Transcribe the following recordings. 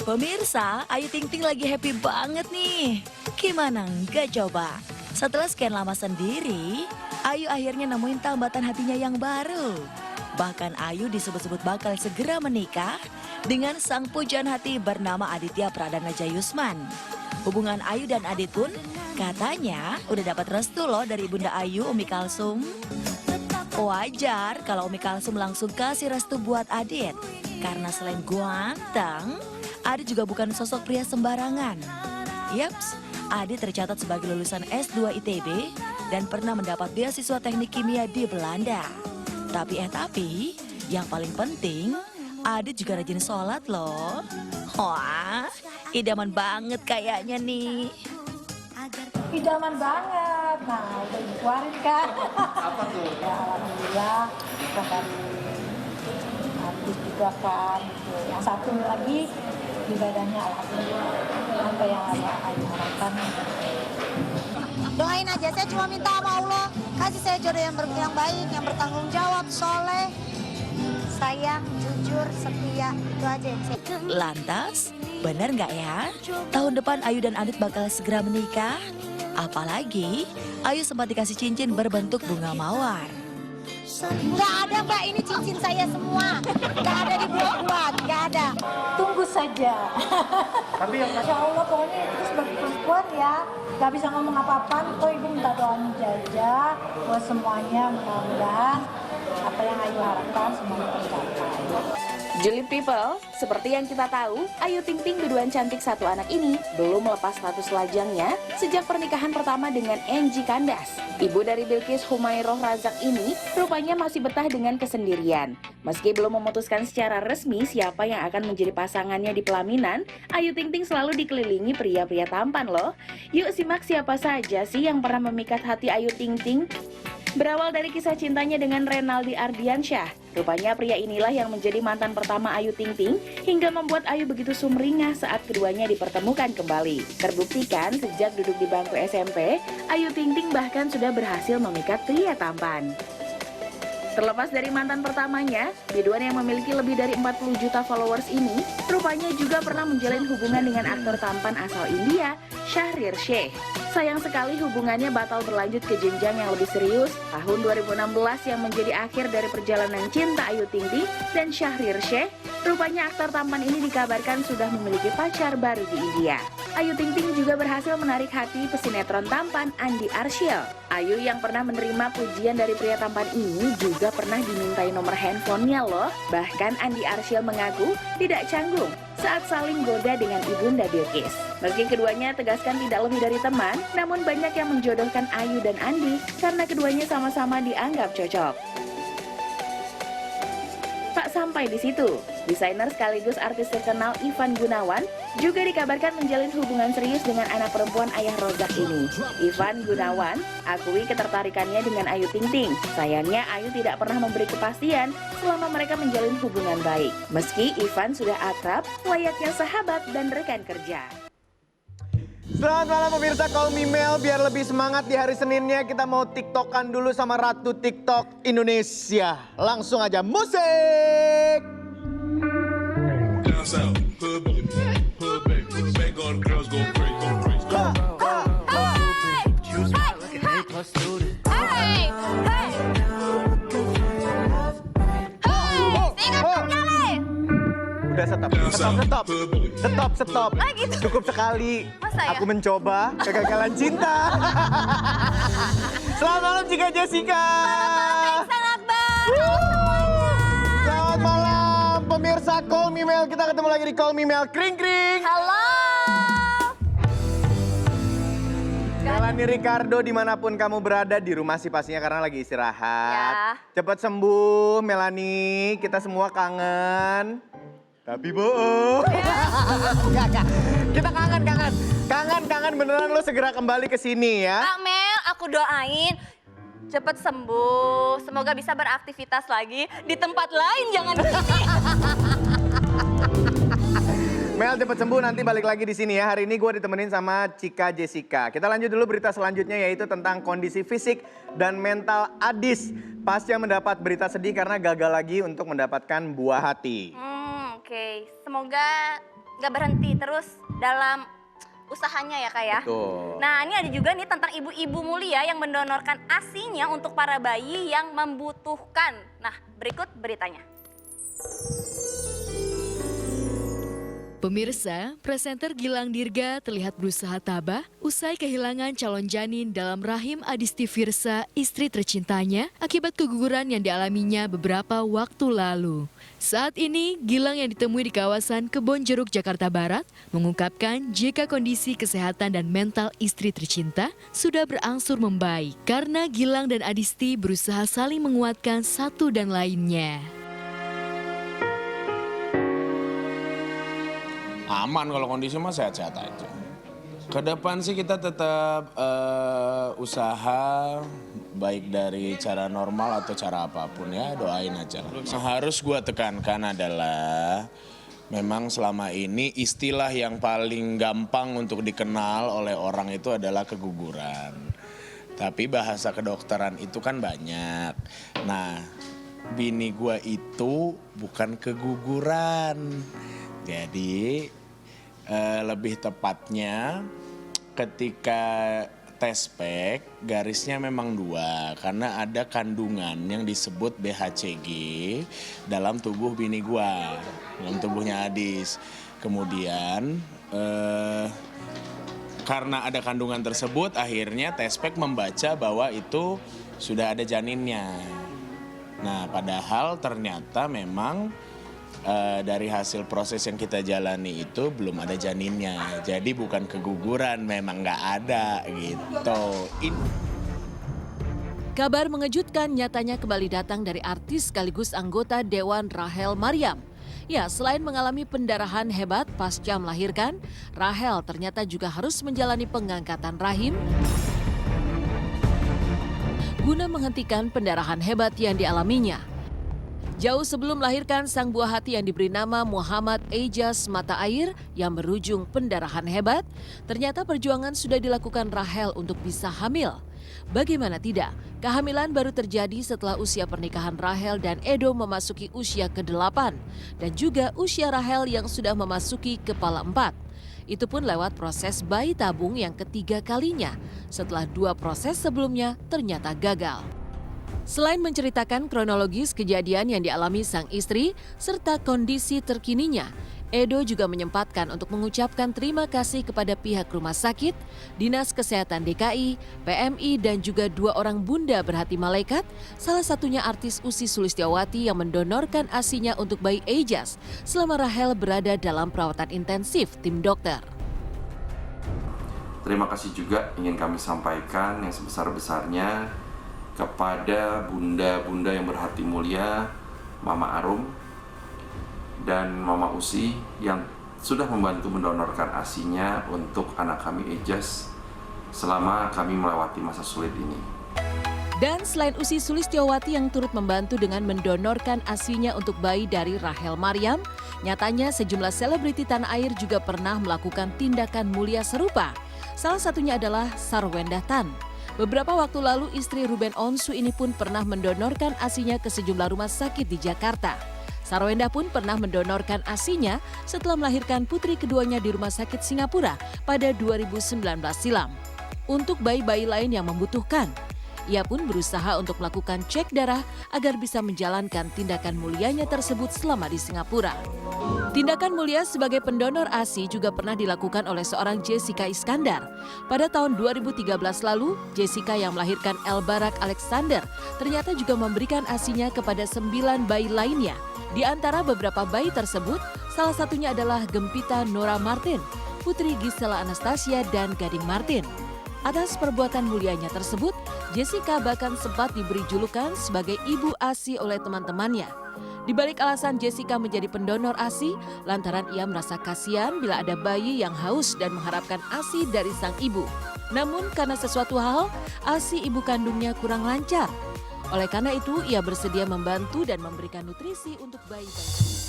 Pemirsa, Ayu Ting Ting lagi happy banget nih. Gimana enggak coba? Setelah sekian lama sendiri, Ayu akhirnya nemuin tambatan hatinya yang baru. Bahkan Ayu disebut-sebut bakal segera menikah dengan sang pujaan hati bernama Aditya Pradana Jayusman. Hubungan Ayu dan Adit pun katanya udah dapat restu loh dari Bunda Ayu, Umi Kalsum. Wajar kalau Umi Kalsum langsung kasih restu buat Adit. Karena selain ganteng, Adit juga bukan sosok pria sembarangan. Yaps, Adit tercatat sebagai lulusan S2 ITB dan pernah mendapat beasiswa teknik kimia di Belanda. Tapi, yang paling penting, Adit juga rajin sholat loh. Wah, idaman banget kayaknya nih. Idaman banget. Nah, udah dikeluarin kan. Apa tuh? Ya, alhamdulillah. Bahkan Adit juga kan. Yang satu lagi ibadahnya alhamdulillah. Apa yang Ayu harapkan. Doain aja, saya cuma minta sama Allah, kasih saya jodoh yang baik, yang bertanggung jawab, soleh, sayang, jujur, setia, itu aja yang saya. Lantas, benar nggak ya? Tahun depan Ayu dan Adit bakal segera menikah? Apalagi, Ayu sempat dikasih cincin berbentuk bunga mawar. Nggak ada Mbak, ini cincin saya semua, nggak ada dibuat-buat, nggak ada. Tunggu saja. Tapi yang Masya Allah, pokoknya itu sebagai perempuan ya, gak bisa ngomong apa-apa. Kok Ibu minta doanya aja buat semuanya, mudah-mudahan apa yang Ayu harapkan semuanya tercapai. Julid People, seperti yang kita tahu, Ayu Ting Ting biduan cantik satu anak ini belum melepas status lajangnya sejak pernikahan pertama dengan Enji Kandas. Ibu dari Bilqis Humairoh Razak ini rupanya masih betah dengan kesendirian. Meski belum memutuskan secara resmi siapa yang akan menjadi pasangannya di pelaminan, Ayu Ting Ting selalu dikelilingi pria-pria tampan loh. Yuk simak siapa saja sih yang pernah memikat hati Ayu Ting Ting. Berawal dari kisah cintanya dengan Renaldi Ardiansyah, rupanya pria inilah yang menjadi mantan pertama Ayu Ting Ting hingga membuat Ayu begitu sumringah saat keduanya dipertemukan kembali. Terbuktikan sejak duduk di bangku SMP, Ayu Ting Ting bahkan sudah berhasil memikat pria tampan. Terlepas dari mantan pertamanya, biduan yang memiliki lebih dari 40 juta followers ini rupanya juga pernah menjalin hubungan dengan aktor tampan asal India, Shahrir Sheikh. Sayang sekali hubungannya batal berlanjut ke jenjang yang lebih serius tahun 2016 yang menjadi akhir dari perjalanan cinta Ayu Ting Ting dan Shahrir Sheikh. Rupanya aktor tampan ini dikabarkan sudah memiliki pacar baru di India. Ayu Ting Ting juga berhasil menarik hati pesinetron tampan Andi Arsyil. Ayu yang pernah menerima pujian dari pria tampan ini juga pernah dimintai nomor handphonenya loh. Bahkan Andi Arsyil mengaku tidak canggung saat saling goda dengan ibunda Bilqis. Meski keduanya tegaskan tidak lebih dari teman, namun banyak yang menjodohkan Ayu dan Andi karena keduanya sama-sama dianggap cocok. Tak sampai di situ, desainer sekaligus artis terkenal Ivan Gunawan juga dikabarkan menjalin hubungan serius dengan anak perempuan ayah Rozak ini. Ivan Gunawan akui ketertarikannya dengan Ayu Ting Ting. Sayangnya Ayu tidak pernah memberi kepastian selama mereka menjalin hubungan baik. Meski Ivan sudah akrab, layaknya sahabat dan rekan kerja. Selamat malam pemirsa Call Me Mel, biar lebih semangat di hari Seninnya kita mau tiktokan dulu sama Ratu TikTok Indonesia. Langsung aja musik. Udah stop. Gitu. Cukup sekali. Masa ya? Aku mencoba kegagalan cinta. Selamat malam Cika Jessica. Sangat baik. Selamat malam pemirsa Call Me Mel. Kita ketemu lagi di Call Me Mel. Kring kring. Halo. Melanie Ricardo dimanapun kamu berada, di rumah sih pastinya karena lagi istirahat. Cepat sembuh Melanie, kita semua kangen. Tapi bohong. Enggak. Kita kangen beneran lo segera kembali ke sini ya. Kak Mel, aku doain cepet sembuh. Semoga bisa beraktivitas lagi di tempat lain, jangan di sini. Mel cepet sembuh, nanti balik lagi di sini ya. Hari ini gue ditemenin sama Cika Jessica. Kita lanjut dulu berita selanjutnya, yaitu tentang kondisi fisik dan mental Adis pasca mendapat berita sedih karena gagal lagi untuk mendapatkan buah hati. Oke. Semoga nggak berhenti terus dalam usahanya ya Kak ya. Betul. Nah ini ada juga nih tentang ibu-ibu mulia yang mendonorkan ASI-nya untuk para bayi yang membutuhkan. Nah berikut beritanya. Pemirsa, presenter Gilang Dirga terlihat berusaha tabah usai kehilangan calon janin dalam rahim Adisti Firsa, istri tercintanya, akibat keguguran yang dialaminya beberapa waktu lalu. Saat ini, Gilang yang ditemui di kawasan Kebonjeruk, Jakarta Barat, mengungkapkan jika kondisi kesehatan dan mental istri tercinta sudah berangsur membaik karena Gilang dan Adisti berusaha saling menguatkan satu dan lainnya. Aman kalau kondisi mah sehat-sehat aja. Ke depan sih kita tetap usaha baik dari cara normal atau cara apapun ya, doain aja. Yang harus gue tekankan adalah memang selama ini istilah yang paling gampang untuk dikenal oleh orang itu adalah keguguran. Tapi bahasa kedokteran itu kan banyak. Nah, bini gue itu bukan keguguran. Jadi lebih tepatnya ketika tes pack garisnya memang 2 karena ada kandungan yang disebut BHCG dalam tubuh bini gua, dalam tubuhnya Adis. Kemudian karena ada kandungan tersebut akhirnya tes pack membaca bahwa itu sudah ada janinnya. Nah, padahal ternyata memang dari hasil proses yang kita jalani itu belum ada janinnya. Jadi bukan keguguran, memang nggak ada gitu. Kabar mengejutkan nyatanya kembali datang dari artis sekaligus anggota Dewan Rachel Maryam. Ya, selain mengalami pendarahan hebat pasca melahirkan, Rachel ternyata juga harus menjalani pengangkatan rahim guna menghentikan pendarahan hebat yang dialaminya. Jauh sebelum melahirkan sang buah hati yang diberi nama Muhammad Ejas Mata Air yang berujung pendarahan hebat, ternyata perjuangan sudah dilakukan Rachel untuk bisa hamil. Bagaimana tidak, kehamilan baru terjadi setelah usia pernikahan Rachel dan Edo memasuki usia ke-8 dan juga usia Rachel yang sudah memasuki kepala 4. Itu pun lewat proses bayi tabung yang ketiga kalinya setelah 2 proses sebelumnya ternyata gagal. Selain menceritakan kronologis kejadian yang dialami sang istri serta kondisi terkininya, Edo juga menyempatkan untuk mengucapkan terima kasih kepada pihak rumah sakit, Dinas Kesehatan DKI, PMI dan juga 2 orang bunda berhati malaikat, salah satunya artis Ussy Sulistyawati yang mendonorkan ASI-nya untuk bayi Ejas selama Rachel berada dalam perawatan intensif tim dokter. Terima kasih juga ingin kami sampaikan yang sebesar-besarnya kepada bunda-bunda yang berhati mulia, Mama Arum dan Mama Ussy yang sudah membantu mendonorkan ASI-nya untuk anak kami Ejas selama kami melewati masa sulit ini. Dan selain Ussy Sulistyawati yang turut membantu dengan mendonorkan ASI-nya untuk bayi dari Rachel Maryam, nyatanya sejumlah selebriti tanah air juga pernah melakukan tindakan mulia serupa. Salah satunya adalah Sarwendah Tan. Beberapa waktu lalu istri Ruben Onsu ini pun pernah mendonorkan ASI-nya ke sejumlah rumah sakit di Jakarta. Sarwendah pun pernah mendonorkan ASI-nya setelah melahirkan putri keduanya di rumah sakit Singapura pada 2019 silam. Untuk bayi-bayi lain yang membutuhkan, ia pun berusaha untuk melakukan cek darah agar bisa menjalankan tindakan mulianya tersebut selama di Singapura. Tindakan mulia sebagai pendonor ASI juga pernah dilakukan oleh seorang Jessica Iskandar. Pada tahun 2013 lalu, Jessica yang melahirkan Elbarak Alexander ternyata juga memberikan ASI-nya kepada 9 bayi lainnya. Di antara beberapa bayi tersebut, salah satunya adalah Gempita Nora Martin, putri Gisela Anastasia dan Gading Martin. Atas perbuatan mulianya tersebut, Jessica bahkan sempat diberi julukan sebagai ibu ASI oleh teman-temannya. Di balik alasan Jessica menjadi pendonor ASI, lantaran ia merasa kasihan bila ada bayi yang haus dan mengharapkan ASI dari sang ibu. Namun karena sesuatu hal, ASI ibu kandungnya kurang lancar. Oleh karena itu, ia bersedia membantu dan memberikan nutrisi untuk bayi-bayi.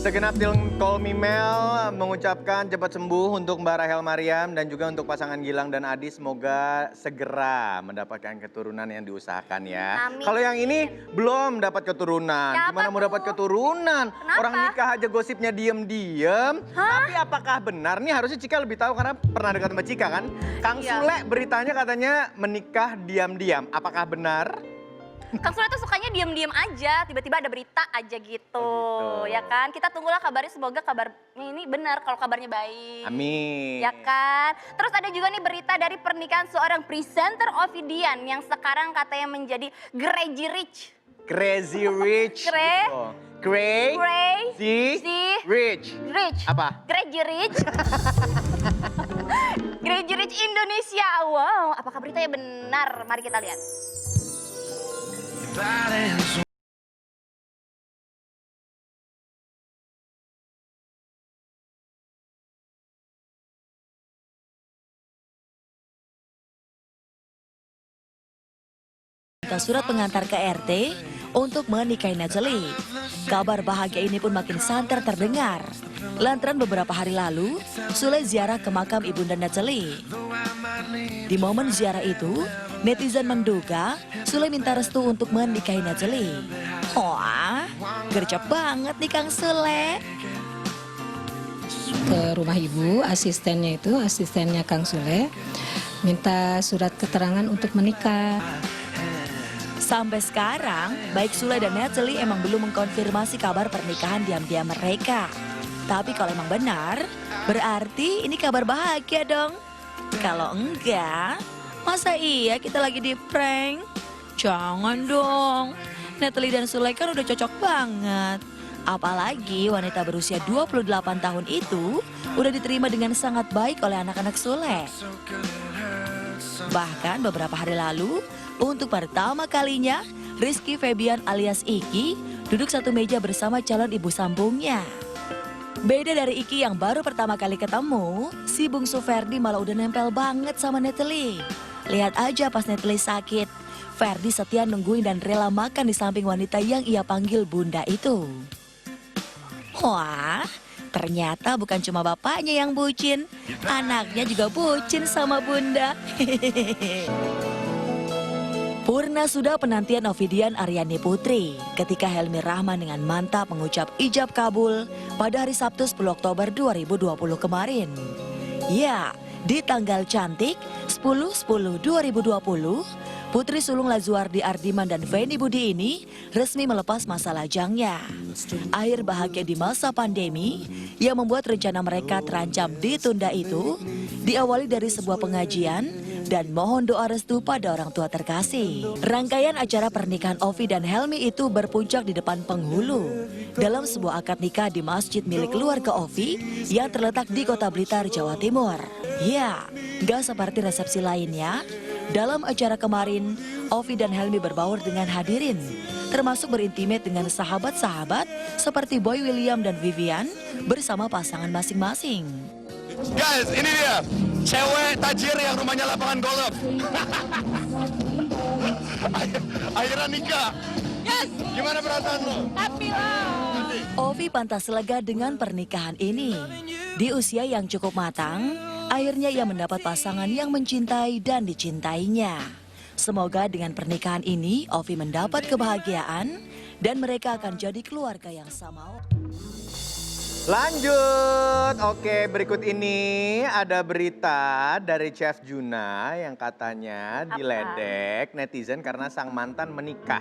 Segenap tim Call Me Mel mengucapkan cepat sembuh untuk Mbak Rahel Mariam dan juga untuk pasangan Gilang dan Adi. Semoga segera mendapatkan keturunan yang diusahakan ya. Amin. Kalau yang ini belum dapat keturunan. Siapa Gimana mau tuh? dapat keturunan? Kenapa? Orang nikah aja gosipnya diem-diem. Tapi apakah benar nih? Harusnya Cika lebih tahu karena pernah dekat sama Cika kan. Kang Iya. Sule beritanya katanya menikah diam-diam. Apakah benar? Kang Sule tuh sukanya diam-diam aja, tiba-tiba ada berita aja gitu, Oh, gitu. ya kan? Kita tunggulah kabarnya, semoga kabarnya ini benar kalau kabarnya baik. Amin. Ya kan? Terus ada juga nih berita dari pernikahan seorang presenter Ovidian yang sekarang katanya menjadi crazy rich. Crazy Rich. Cre- Oh. Crazy Crazy Rich. Rich. Apa? Crazy Rich. Crazy Rich Indonesia. Wow, apakah beritanya benar? Mari kita lihat. Minta surat pengantar ke RT untuk menikahi Natalie. Kabar bahagia ini pun makin santer terdengar. Lantaran beberapa hari lalu, Sule ziarah ke makam ibunda Natalie. Di momen ziarah itu, netizen menduga Sule minta restu untuk menikahi Natalie. Wah, gercep banget nih Kang Sule. Ke rumah ibu, asistennya Kang Sule, minta surat keterangan untuk menikah. Sampai sekarang, baik Sule dan Natalie emang belum mengkonfirmasi kabar pernikahan diam-diam mereka. Tapi kalau emang benar, berarti ini kabar bahagia dong. Kalau enggak, masa iya kita lagi di prank? Jangan dong. Natalie dan Sule kan udah cocok banget. Apalagi wanita berusia 28 tahun itu udah diterima dengan sangat baik oleh anak-anak Sule. Bahkan beberapa hari lalu, untuk pertama kalinya, Rizky Febian alias Iki duduk satu meja bersama calon ibu sambungnya. Beda dari Iki yang baru pertama kali ketemu, si bungsu Ferdi malah udah nempel banget sama Natalie. Lihat aja pas Natalie sakit, Ferdi setia nungguin dan rela makan di samping wanita yang ia panggil bunda itu. Wah, ternyata bukan cuma bapaknya yang bucin, anaknya juga bucin sama bunda. Purna sudah penantian Ovidian Aryani Putri ketika Helmi Rahman dengan mantap mengucap ijab kabul pada hari Sabtu 10 Oktober 2020 kemarin. Ya, di tanggal cantik 10/10/2020, Putri sulung Lazuardi Ardiman dan Feni Budi ini resmi melepas masa lajangnya. Akhir bahagia di masa pandemi yang membuat rencana mereka terancam ditunda itu diawali dari sebuah pengajian dan mohon doa restu pada orang tua terkasih. Rangkaian acara pernikahan Ovi dan Helmi itu berpuncak di depan penghulu dalam sebuah akad nikah di masjid milik keluarga Ovi yang terletak di Kota Blitar, Jawa Timur. Ya, gak seperti resepsi lainnya. Dalam acara kemarin, Ovi dan Helmi berbaur dengan hadirin, termasuk berintimate dengan sahabat-sahabat seperti Boy William dan Vivian bersama pasangan masing-masing. Guys, ini dia cewek tajir yang rumahnya lapangan golf. Akhirnya nikah. Yes. Gimana perasaan lo? Happy lah. Ovi pantas lega dengan pernikahan ini. Di usia yang cukup matang, akhirnya ia mendapat pasangan yang mencintai dan dicintainya. Semoga dengan pernikahan ini, Ovi mendapat kebahagiaan dan mereka akan jadi keluarga yang sama. Lanjut, oke berikut ini ada berita dari Chef Juna yang katanya diledek netizen karena sang mantan menikah.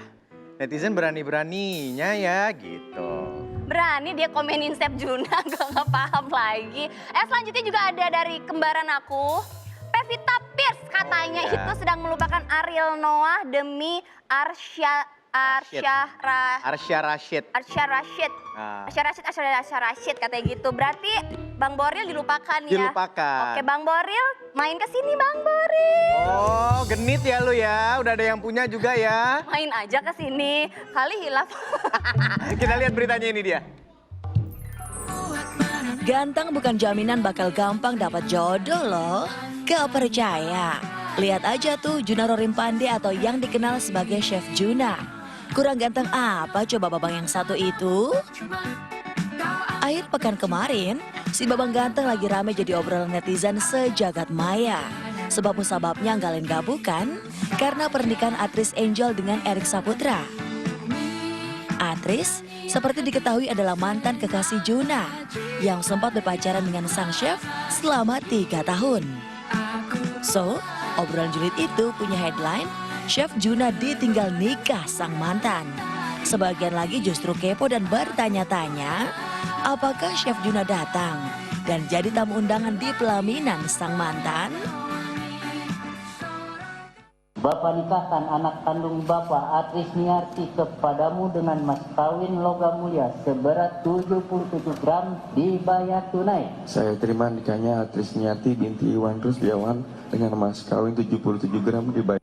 Netizen berani-beraninya ya gitu. Berani dia komenin Chef Juna, gue gak paham lagi. Selanjutnya juga ada dari kembaran aku, Pevita Pierce katanya itu sedang melupakan Ariel Noah demi Arsya Rashid katanya gitu. Berarti Bang Boril dilupakan ya? Dilupakan. Oke Bang Boril, main ke sini Bang Boril. Oh, genit ya lu ya. Udah ada yang punya juga ya. Main aja ke sini. Kali hilaf. Kita lihat beritanya ini dia. Ganteng bukan jaminan bakal gampang dapat jodoh loh. Gak percaya? Lihat aja tuh Juna Rorim Pande atau yang dikenal sebagai Chef Juna. Kurang ganteng apa coba babang yang satu itu? Akhir pekan kemarin, si Babang Ganteng lagi rame jadi obrolan netizen sejagat maya. Sebab musababnya nggak lain nggak bukan karena pernikahan aktris Angel dengan Erik Saputra. Aktris seperti diketahui adalah mantan kekasih Juna yang sempat berpacaran dengan sang chef selama 3 tahun. So, obrolan julid itu punya headline, Chef Juna ditinggal nikah sang mantan. Sebagian lagi justru kepo dan bertanya-tanya, apakah Chef Juna datang dan jadi tamu undangan di pelaminan sang mantan? Bapak nikahkan anak kandung Bapak Atris Niarti kepadamu dengan mas kawin logam mulia seberat 77 gram dibayar tunai. Saya terima nikahnya Atris Niarti binti Iwan Rusdiawan dengan mas kawin 77 gram dibayar.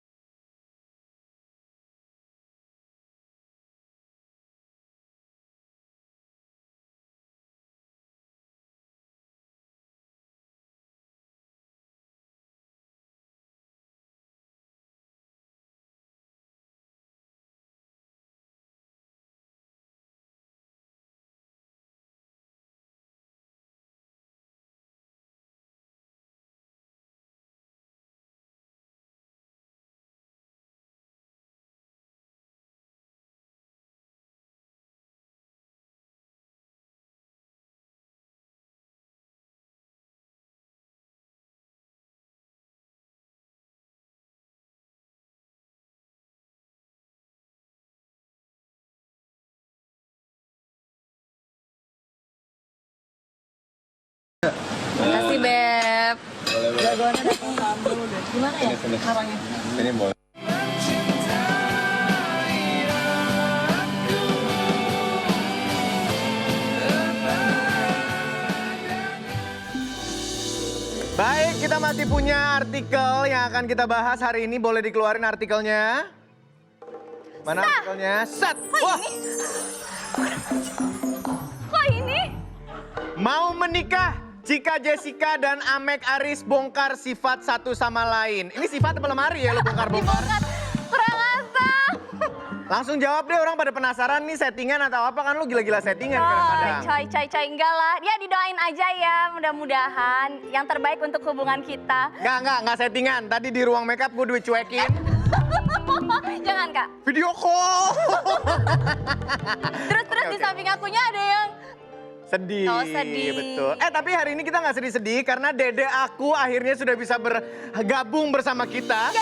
Makasih, Beb. Jagoannya datang tamu deh. Gimana ya caranya? Ini boleh. Baik, kita masih punya artikel yang akan kita bahas hari ini. Boleh dikeluarin artikelnya? Mana artikelnya? Set! Wah! Kok ini? Mau menikah jika Jessica dan Amek Aris bongkar sifat satu sama lain. Ini sifat apa lemari ya lo bongkar-bongkar? Kurang asam. Langsung jawab deh, orang pada penasaran nih settingan atau apa, kan lu gila-gila settingan kadang-kadang. Coy, enggak lah. Dia didoain aja ya, mudah-mudahan yang terbaik untuk hubungan kita. Enggak settingan. Tadi di ruang makeup gue duit cuekin. Jangan, Kak. Video call. Terus di samping akunya ada yang sedih. Oh, sedih. Betul. Tapi hari ini kita nggak sedih-sedih karena dede aku akhirnya sudah bisa bergabung bersama kita.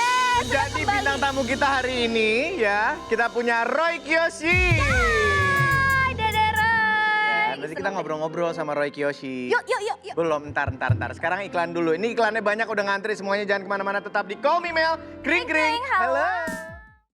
Jadi bintang tamu kita hari ini ya, kita punya Roy Kiyoshi. Hai, Dede Roy. Nanti kita ngobrol-ngobrol sama Roy Kiyoshi. Yuk. Belum, ntar. Sekarang iklan dulu. Ini iklannya banyak, udah ngantri semuanya. Jangan kemana-mana, tetap di Call Me Mel. Kring. Halo.